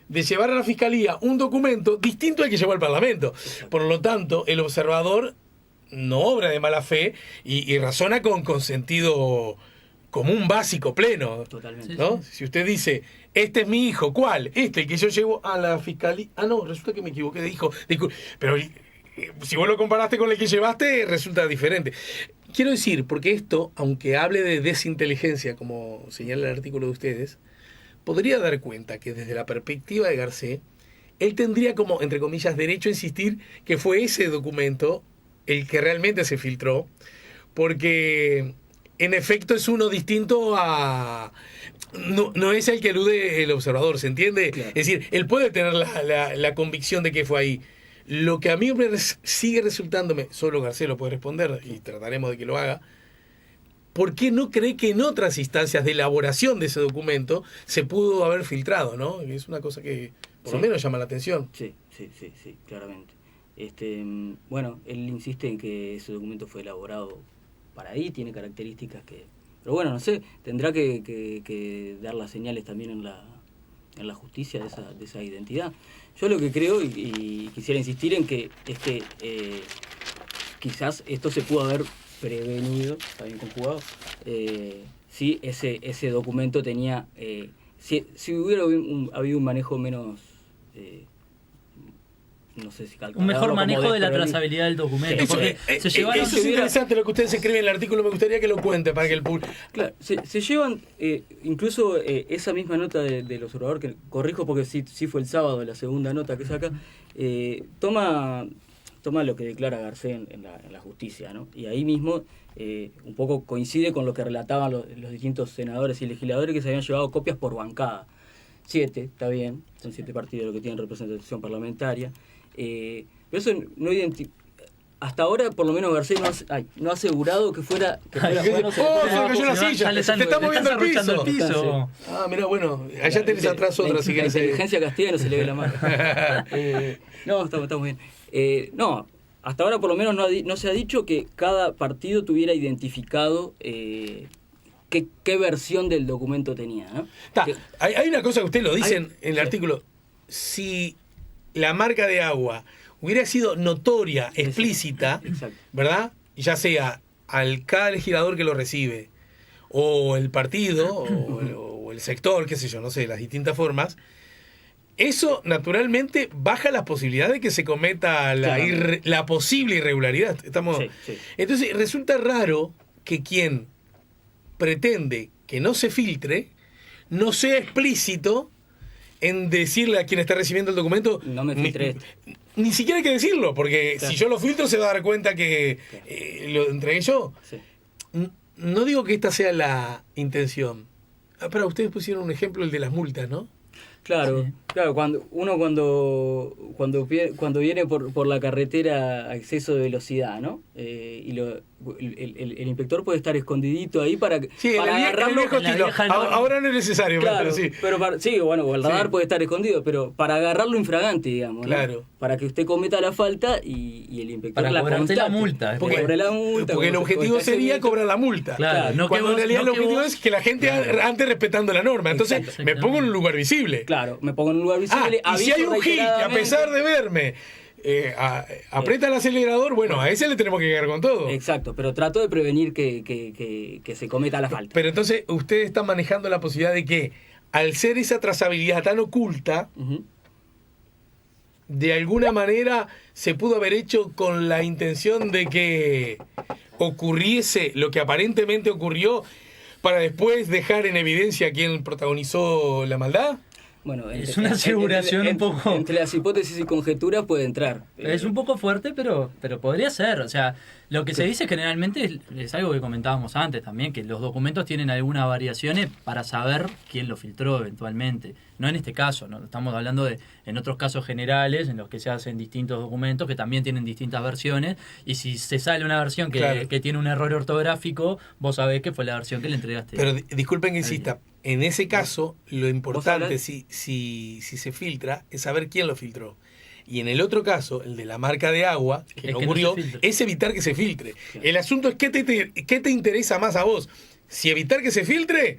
de llevar a la Fiscalía un documento distinto al que llevó al Parlamento. Por lo tanto, el observador no obra de mala fe y razona con sentido común básico pleno. Totalmente. ¿No? Si usted dice, este es mi hijo, ¿cuál? El que yo llevo a la Fiscalía. Ah, no, resulta que me equivoqué de hijo. Pero si vos lo comparaste con el que llevaste, resulta diferente. Quiero decir, porque esto, aunque hable de desinteligencia, como señala el artículo de ustedes, podría dar cuenta que desde la perspectiva de Garcés, él tendría como, entre comillas, derecho a insistir que fue ese documento el que realmente se filtró, porque en efecto es uno distinto a... No es el que elude el observador, ¿se entiende? Claro. Es decir, él puede tener la convicción de que fue ahí. Lo que a mí sigue resultándome, solo Garcés lo puede responder y trataremos de que lo haga, ¿por qué no cree que en otras instancias de elaboración de ese documento se pudo haber filtrado, ¿no? Es una cosa que por lo menos llama la atención. Sí, claramente. Bueno, él insiste en que ese documento fue elaborado para ahí, tiene características que... Pero bueno, no sé, tendrá que dar las señales también en la justicia de esa identidad. Yo lo que creo, y quisiera insistir en que es que quizás esto se pudo haber prevenido, está bien conjugado, si ese documento tenía... si hubiera habido un manejo menos... no sé si un mejor manejo de la trazabilidad del documento. Eso es interesante lo que ustedes escriben en el artículo, me gustaría que lo cuente para que el público... Claro, se llevan, incluso esa misma nota del observador, que corrijo porque sí fue el sábado, la segunda nota que saca, toma lo que declara Garcés en la justicia, ¿no? Y ahí mismo un poco coincide con lo que relataban los distintos senadores y legisladores que se habían llevado copias por bancada. 7, está bien, son 7 partidos los que tienen representación parlamentaria. Pero eso no hasta ahora, por lo menos, Garcés no ha asegurado que fuera... se cayó la silla! ¡Te está moviendo el piso! Ah, mira, bueno, allá tenés atrás otra. La inteligencia castiga y no se le ve la mano. No, estamos bien. No, hasta ahora por lo menos no se ha dicho que cada partido tuviera identificado qué versión del documento tenía, ¿no? Hay una cosa que usted lo dice en el artículo. Si la marca de agua hubiera sido notoria, explícita, ¿verdad? Ya sea cada legislador que lo recibe, o el partido, o el sector, qué sé yo, no sé, las distintas formas, eso naturalmente baja las posibilidades de que se cometa la posible irregularidad. Entonces resulta raro que quien pretende que no se filtre no sea explícito en decirle a quien está recibiendo el documento, no me filtré. Ni siquiera hay que decirlo, porque si yo lo filtro se va a dar cuenta que lo entregué yo. Sí. No digo que esta sea la intención. Pero ustedes pusieron un ejemplo, el de las multas, ¿no? Claro, sí. Claro, cuando viene por la carretera a exceso de velocidad, ¿no? Y el inspector puede estar escondidito ahí para agarrarlo. Ahora no es necesario, claro, pero sí. O el radar puede estar escondido, pero para agarrarlo infragante, digamos, ¿no? Claro. Para que usted cometa la falta y el inspector para cobrarte la multa. Porque el objetivo sería cobrar la multa. Claro, cuando en realidad el objetivo es que la gente ande respetando la norma. Entonces me pongo en un lugar visible. Claro, me pongo en un lugar visible. Y si hay un gil que a pesar de verme aprieta el acelerador, bueno, a ese le tenemos que llegar con todo. Exacto, pero trato de prevenir que se cometa la falta. Pero entonces ustedes están manejando la posibilidad de que al ser esa trazabilidad tan oculta, de alguna manera se pudo haber hecho con la intención de que ocurriese lo que aparentemente ocurrió para después dejar en evidencia a quien protagonizó la maldad. Bueno, es una aseguración un poco... Entre las hipótesis y conjeturas puede entrar. Es un poco fuerte, pero podría ser. O sea, lo que se dice generalmente es algo que comentábamos antes también, que los documentos tienen algunas variaciones para saber quién lo filtró eventualmente. No en este caso, ¿no? Estamos hablando en otros casos generales en los que se hacen distintos documentos que también tienen distintas versiones, y si se sale una versión que tiene un error ortográfico, vos sabés que fue la versión que le entregaste. Pero disculpen que insista, en ese caso lo importante si se filtra es saber quién lo filtró. Y en el otro caso, el de la marca de agua, que no ocurrió, es evitar que se filtre. Claro. El asunto es qué te interesa más a vos. Si evitar que se filtre,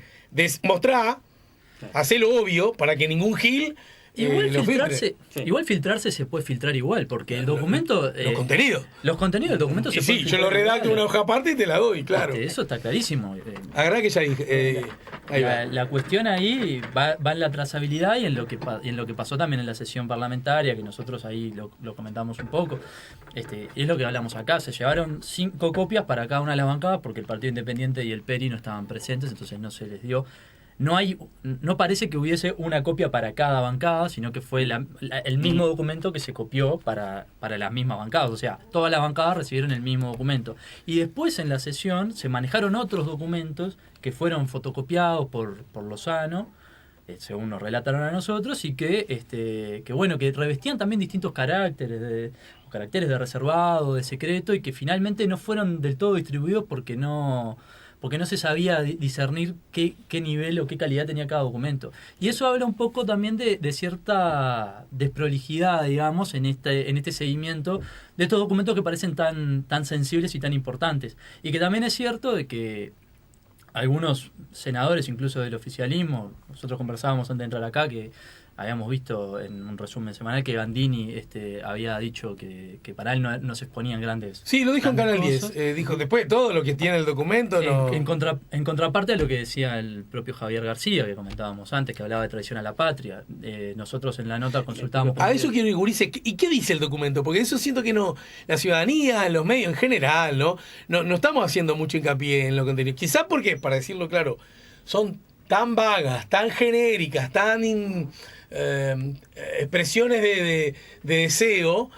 mostrá, hacé lo obvio para que ningún gil Igual filtrarse se puede filtrar igual, porque el documento... los contenidos. Los contenidos del documento se pueden filtrar. Yo lo redacto en una hoja aparte y te la doy, claro. Eso está clarísimo. Agarrá que ya dije. La cuestión ahí va en la trazabilidad y en lo que pasó también en la sesión parlamentaria, que nosotros ahí lo comentamos un poco. Es lo que hablamos acá. Se llevaron 5 copias para cada una de las bancadas porque el Partido Independiente y el PERI no estaban presentes, entonces no se les dio. No parece que hubiese una copia para cada bancada, sino que fue el mismo documento que se copió para las mismas bancadas. O sea, todas las bancadas recibieron el mismo documento. Y después en la sesión se manejaron otros documentos que fueron fotocopiados por Lozano, según nos relataron a nosotros, y que revestían también distintos caracteres de reservado, de secreto, y que finalmente no fueron del todo distribuidos porque no se sabía discernir qué nivel o qué calidad tenía cada documento. Y eso habla un poco también de cierta desprolijidad, digamos, en este seguimiento de estos documentos que parecen tan sensibles y tan importantes. Y que también es cierto de que algunos senadores, incluso del oficialismo, nosotros conversábamos antes de entrar acá, que habíamos visto en un resumen semanal que Gandini había dicho que para él no se exponían grandes. Sí, lo dijo en Canal 10. Dijo, después de todo lo que tiene el documento... En contraparte a lo que decía el propio Javier García, que comentábamos antes, que hablaba de traición a la patria. Nosotros en la nota consultábamos... A eso quiero ir, Gurice. ¿Y qué dice el documento? Porque eso siento que la ciudadanía, los medios en general, no estamos haciendo mucho hincapié en lo contenido. Quizás porque, para decirlo claro, son tan vagas, tan genéricas, tan... expresiones de deseo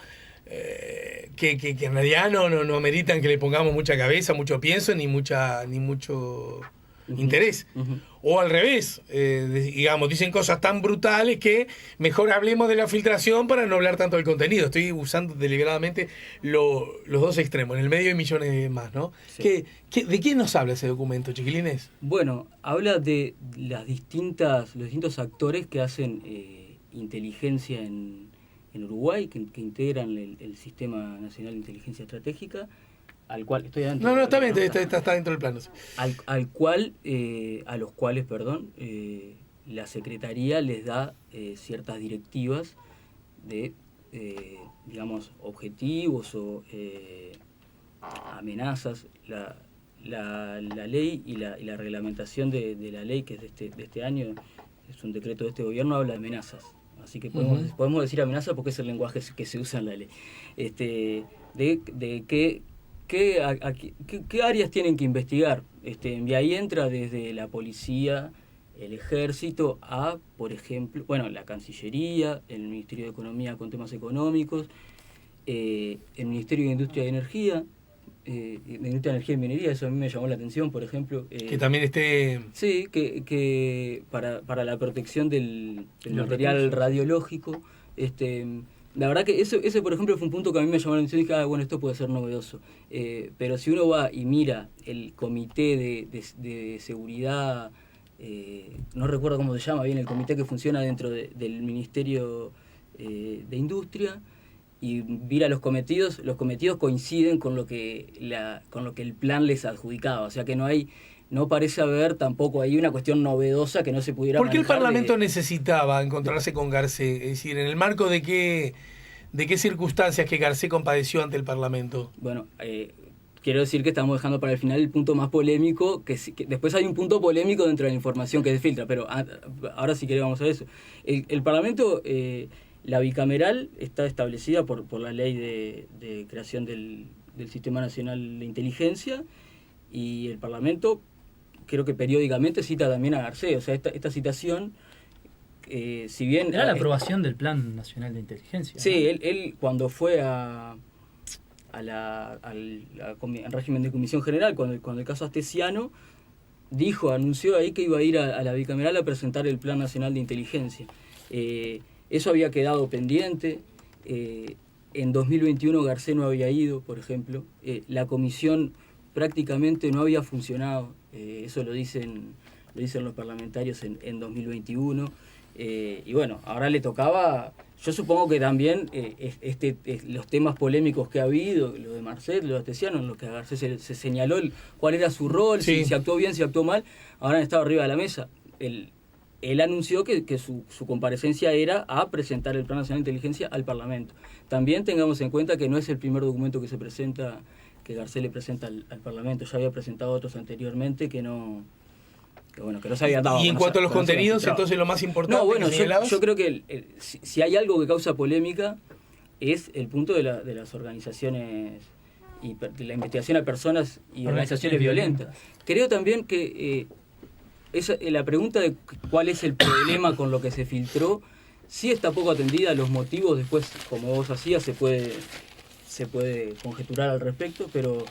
que en realidad no ameritan que le pongamos mucha cabeza, mucho pienso ni mucho interés. O al revés, digamos, dicen cosas tan brutales que mejor hablemos de la filtración para no hablar tanto del contenido. Estoy usando deliberadamente los dos extremos. En el medio hay millones más, ¿no? Sí. ¿De qué nos habla ese documento, chiquilines? Bueno, habla de los distintos actores que hacen inteligencia en Uruguay, que integran el Sistema Nacional de Inteligencia Estratégica, al cual estoy adentro. No, está bien, está dentro del plano. Sí. A los cuales, la Secretaría les da ciertas directivas de, digamos, objetivos o amenazas. La ley y la reglamentación de la ley, que es de este año, es un decreto de este gobierno, habla de amenazas. Así que podemos decir amenaza porque es el lenguaje que se usa en la ley. De qué áreas tienen que investigar. Y ahí entra desde la policía, el ejército, a, por ejemplo, la Cancillería, el Ministerio de Economía con temas económicos, el Ministerio de Industria y Energía, de Industria, Energía y Minería. Eso a mí me llamó la atención, por ejemplo. Que también esté... Sí, que para la protección del material radiológico. La verdad que ese, por ejemplo, fue un punto que a mí me llamó la atención y dije, esto puede ser novedoso. Pero si uno va y mira el comité de seguridad, no recuerdo cómo se llama bien, el comité que funciona dentro del Ministerio de Industria, y mira los cometidos coinciden con lo que el plan les adjudicaba. O sea que no parece haber tampoco ahí una cuestión novedosa que no se pudiera manejar. ¿Por qué el Parlamento necesitaba encontrarse con Garcés? Es decir, ¿en el marco de qué circunstancias que Garcés compadeció ante el Parlamento? Bueno, quiero decir que estamos dejando para el final el punto más polémico, que después hay un punto polémico dentro de la información que se filtra, pero ahora sí que vamos a eso. El Parlamento, la bicameral, está establecida por la ley de creación del Sistema Nacional de Inteligencia, y el Parlamento creo que periódicamente cita también a Garcés. O sea, esta citación, si bien... Era la aprobación del Plan Nacional de Inteligencia. Sí, ¿no? Él cuando fue al régimen de comisión general, cuando el caso Astesiano, anunció ahí que iba a ir a la bicameral a presentar el Plan Nacional de Inteligencia. Eso había quedado pendiente. En 2021 Garcés no había ido, por ejemplo. La comisión prácticamente no había funcionado. Eso lo dicen los parlamentarios en 2021. Y bueno, ahora le tocaba. Yo supongo que también los temas polémicos que ha habido, lo de Marcet, lo de Astesiano, en los que a Garcés se señaló cuál era su rol, si actuó bien, si actuó mal, ahora han estado arriba de la mesa. Él anunció que su comparecencia era a presentar el Plan Nacional de Inteligencia al Parlamento. También tengamos en cuenta que no es el primer documento que se presenta, que Garcés le presenta al Parlamento. Ya había presentado otros anteriormente que no se habían dado. Y en cuanto a los contenidos, entonces lo más importante. No, bueno, yo creo que si hay algo que causa polémica es el punto de las organizaciones y de la investigación a personas y organizaciones violentas. Creo también que la pregunta de cuál es el problema con lo que se filtró sí está poco atendida. Los motivos después, como vos hacías, se puede conjeturar al respecto, pero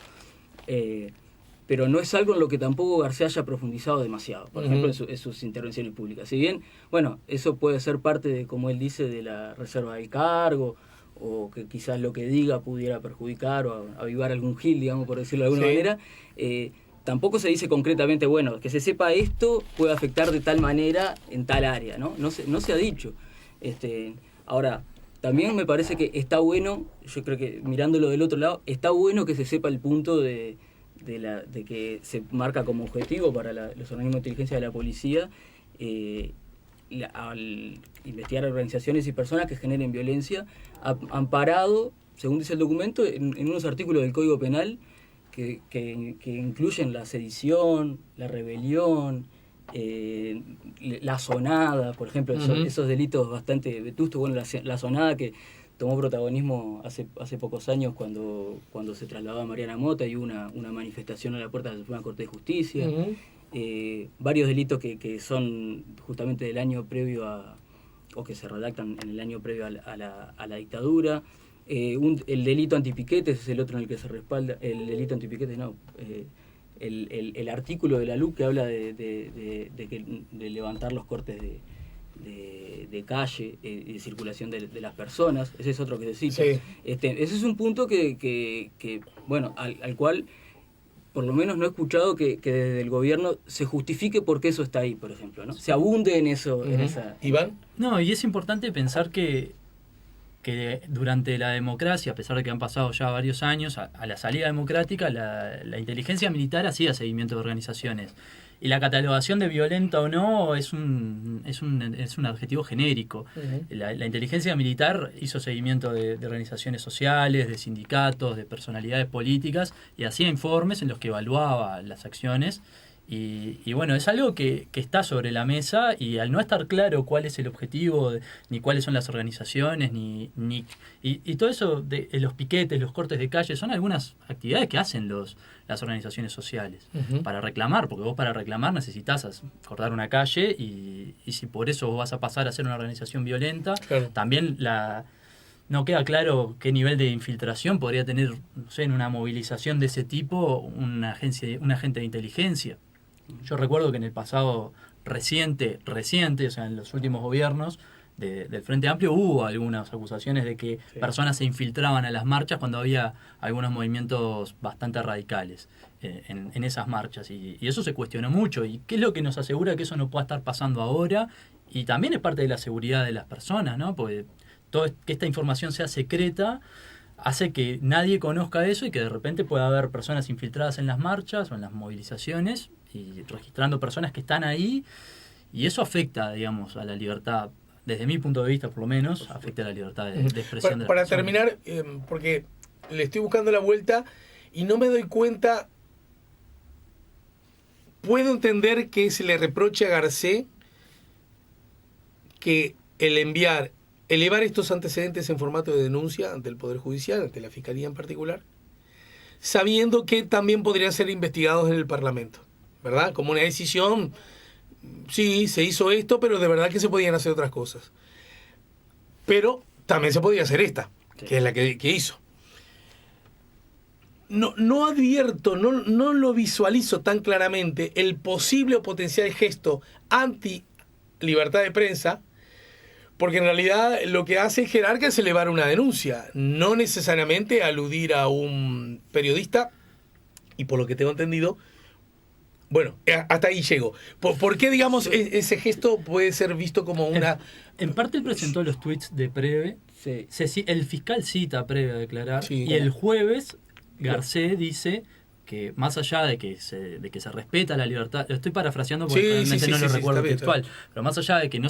no es algo en lo que tampoco García haya profundizado demasiado, por ejemplo, en sus intervenciones públicas. Si bien, bueno, eso puede ser parte de, como él dice, de la reserva del cargo, o que quizás lo que diga pudiera perjudicar o avivar algún gil, digamos, por decirlo de alguna manera, tampoco se dice concretamente, bueno, que se sepa esto puede afectar de tal manera en tal área, ¿no? No se ha dicho. Ahora, también me parece que está bueno, yo creo que mirándolo del otro lado, está bueno que se sepa el punto de que se marca como objetivo para los organismos de inteligencia de la policía al investigar organizaciones y personas que generen violencia, amparado, según dice el documento, en unos artículos del Código Penal que incluyen la sedición, la rebelión, la sonada, por ejemplo, esos delitos bastante vetustos. Bueno, la sonada que tomó protagonismo hace pocos años cuando se trasladó a Mariana Mota y hubo una manifestación a la puerta de la Suprema Corte de Justicia. Varios delitos que son justamente del año previo o que se redactan en el año previo a la dictadura. El delito antipiquetes es el otro en el que se respalda. El delito antipiquetes no. El artículo de la LUC que habla de levantar los cortes de calle y de circulación de las personas. Ese es otro que se cita. Sí. Ese es un punto que bueno, al cual por lo menos no he escuchado que desde el gobierno se justifique por qué eso está ahí, por ejemplo, ¿no? Se abunde en eso. En esa. ¿Iván? No, y es importante pensar que durante la democracia, a pesar de que han pasado ya varios años, a la salida democrática, la inteligencia militar hacía seguimiento de organizaciones. Y la catalogación de violenta o no es un adjetivo genérico. La inteligencia militar hizo seguimiento de organizaciones sociales, de sindicatos, de personalidades políticas, y hacía informes en los que evaluaba las acciones. Y bueno, es algo que está sobre la mesa, y al no estar claro cuál es el objetivo, ni cuáles son las organizaciones, y todo eso de los piquetes, los cortes de calle, son algunas actividades que hacen las organizaciones sociales para reclamar, porque vos para reclamar necesitas cortar una calle, y si por eso vos vas a pasar a ser una organización violenta, claro. También no queda claro qué nivel de infiltración podría tener, no sé, en una movilización de ese tipo un agente de inteligencia. Yo recuerdo que en el pasado reciente, o sea, en los últimos gobiernos del Frente Amplio, hubo algunas acusaciones de que personas se infiltraban a las marchas cuando había algunos movimientos bastante radicales en esas marchas. Y eso se cuestionó mucho. ¿Y qué es lo que nos asegura que eso no pueda estar pasando ahora? Y también es parte de la seguridad de las personas, ¿no? Porque que esta información sea secreta hace que nadie conozca eso y que de repente pueda haber personas infiltradas en las marchas o en las movilizaciones y registrando personas que están ahí, y eso afecta, digamos, a la libertad, desde mi punto de vista por lo menos, afecta a la libertad de expresión de la persona. Para terminar, porque le estoy buscando la vuelta y no me doy cuenta, puedo entender que se le reproche a Garcés que elevar estos antecedentes en formato de denuncia ante el Poder Judicial, ante la Fiscalía en particular, sabiendo que también podrían ser investigados en el Parlamento, ¿verdad? Como una decisión, sí, se hizo esto, pero de verdad que se podían hacer otras cosas. Pero también se podía hacer esta, que es la que hizo. No advierto, no lo visualizo tan claramente el posible o potencial gesto anti-libertad de prensa, porque en realidad lo que hace el jerarca es elevar una denuncia, no necesariamente aludir a un periodista, y por lo que tengo entendido, Bueno, hasta ahí llego. ¿Por qué, digamos, ese gesto puede ser visto como una... En parte él presentó los tweets de Preve. Sí. El fiscal cita a Preve a declarar. Sí. Y el jueves Garcé dice que más allá de que se respeta la libertad, lo estoy parafraseando porque realmente no lo recuerdo textual, pero más allá de que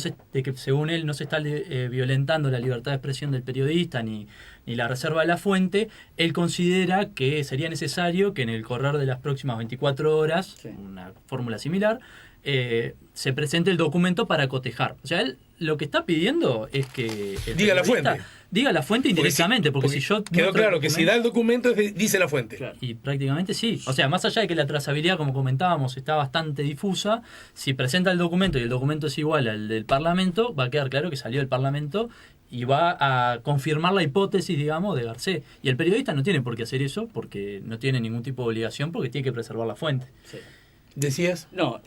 según él no se está violentando la libertad de expresión del periodista ni la reserva de la fuente, él considera que sería necesario que en el correr de las próximas 24 horas, una fórmula similar, se presente el documento para cotejar. O sea, él lo que está pidiendo es que el diga la fuente. Diga la fuente indirectamente, porque si yo... Quedó claro que si da el documento dice la fuente. Claro. Y prácticamente sí. O sea, más allá de que la trazabilidad, como comentábamos, está bastante difusa, si presenta el documento y el documento es igual al del Parlamento, va a quedar claro que salió del Parlamento y va a confirmar la hipótesis, digamos, de Garcé. Y el periodista no tiene por qué hacer eso, porque no tiene ningún tipo de obligación, porque tiene que preservar la fuente. Sí. ¿Decías? No,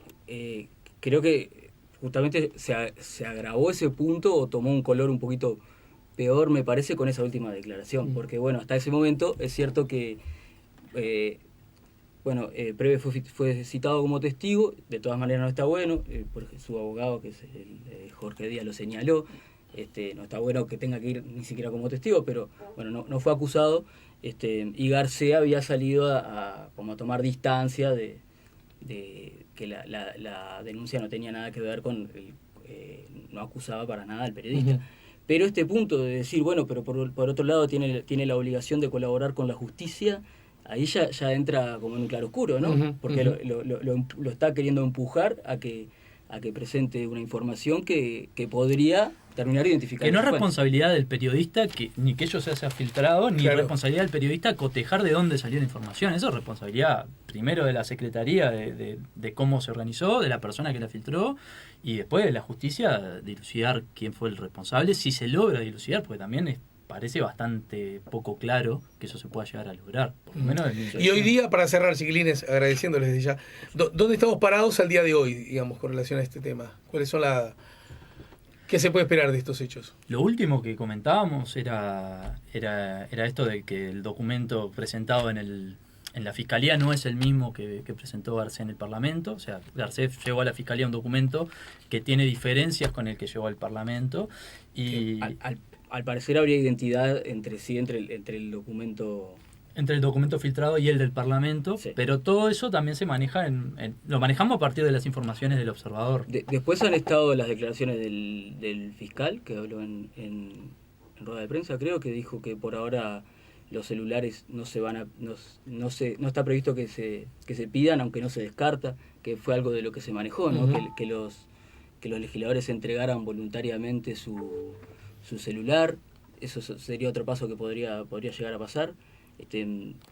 creo que justamente se agravó ese punto o tomó un color un poquito peor, me parece, con esa última declaración. Porque, bueno, hasta ese momento es cierto que, Preve fue citado como testigo, de todas maneras no está bueno, porque su abogado, que es Jorge Díaz, lo señaló. No está bueno que tenga que ir ni siquiera como testigo, pero bueno, no fue acusado. Y García había salido a tomar distancia de que la denuncia no tenía nada que ver con no acusaba para nada al periodista. Uh-huh. Pero este punto de decir, bueno, pero por otro lado tiene la obligación de colaborar con la justicia, ahí ya entra como en un claroscuro, ¿no? Uh-huh. Porque lo está queriendo empujar a que presente una información que podría terminar identificando. Que no es responsabilidad del periodista ni que ello se haya filtrado, ni responsabilidad del periodista cotejar de dónde salió la información. Eso es responsabilidad primero de la Secretaría de cómo se organizó, de la persona que la filtró, y después de la justicia dilucidar quién fue el responsable, si se logra dilucidar, porque también parece bastante poco claro que eso se pueda llegar a lograr. Por lo menos y hoy día, para cerrar, chiquilines, agradeciéndoles desde ya, ¿dónde estamos parados al día de hoy, digamos, con relación a este tema? ¿Cuáles son ¿Qué se puede esperar de estos hechos? Lo último que comentábamos era esto de que el documento presentado en la Fiscalía no es el mismo que presentó Garcé en el Parlamento. O sea, Garcé llevó a la Fiscalía un documento que tiene diferencias con el que llevó al Parlamento. Y al parecer habría identidad entre el documento... Entre el documento filtrado y el del Parlamento, sí. Pero todo eso también se maneja lo manejamos a partir de las informaciones del observador. Después han estado las declaraciones del fiscal, que habló en rueda de prensa, creo, que dijo que por ahora los celulares no está previsto que se pidan, aunque no se descarta, que fue algo de lo que se manejó, ¿no? Uh-huh. que los legisladores entregaran voluntariamente su celular. Eso sería otro paso que podría llegar a pasar.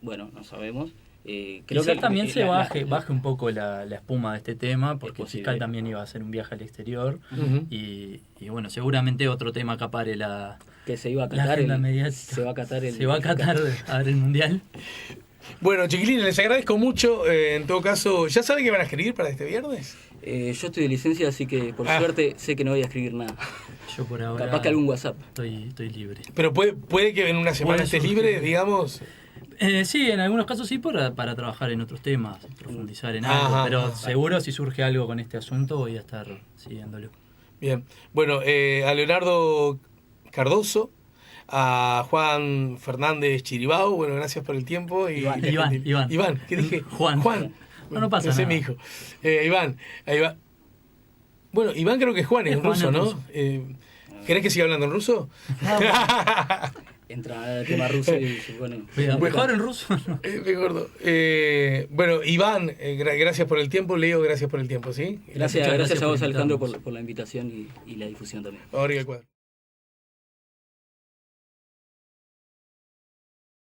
Bueno, no sabemos. Creo que también se baje un poco la espuma de este tema, porque el fiscal también iba a hacer un viaje al exterior. Uh-huh. Y bueno, seguramente otro tema acapare que se iba a acatar se va a acatar a ver el Mundial. Bueno, chiquilines, les agradezco mucho. En todo caso, ¿ya saben qué van a escribir para este viernes? Yo estoy de licencia, así que por suerte sé que no voy a escribir nada. Yo por ahora... Capaz que algún WhatsApp. Estoy libre. Pero puede que en una semana estés libre, digamos... Sí, en algunos casos sí, para trabajar en otros temas, profundizar en algo. Pero seguro si surge algo con este asunto voy a estar siguiéndolo. Bien. Bueno, a Leonardo Cardoso, a Juan Fernández Chiribao, bueno, gracias por el tiempo. Iván, ¿qué dije? Juan. No pasa nada. Mi hijo. Iván. Bueno, Iván creo que es Juan, es ruso, ¿no? ¿Querés que siga hablando en ruso? Entra el tema ruso y bueno. ¿Mejor en ruso? No. Mejor. Bueno, Iván, gracias por el tiempo. Leo, gracias por el tiempo, ¿sí? Gracias a vos, Alejandro, por la invitación y la difusión también. Ahora el cuadro.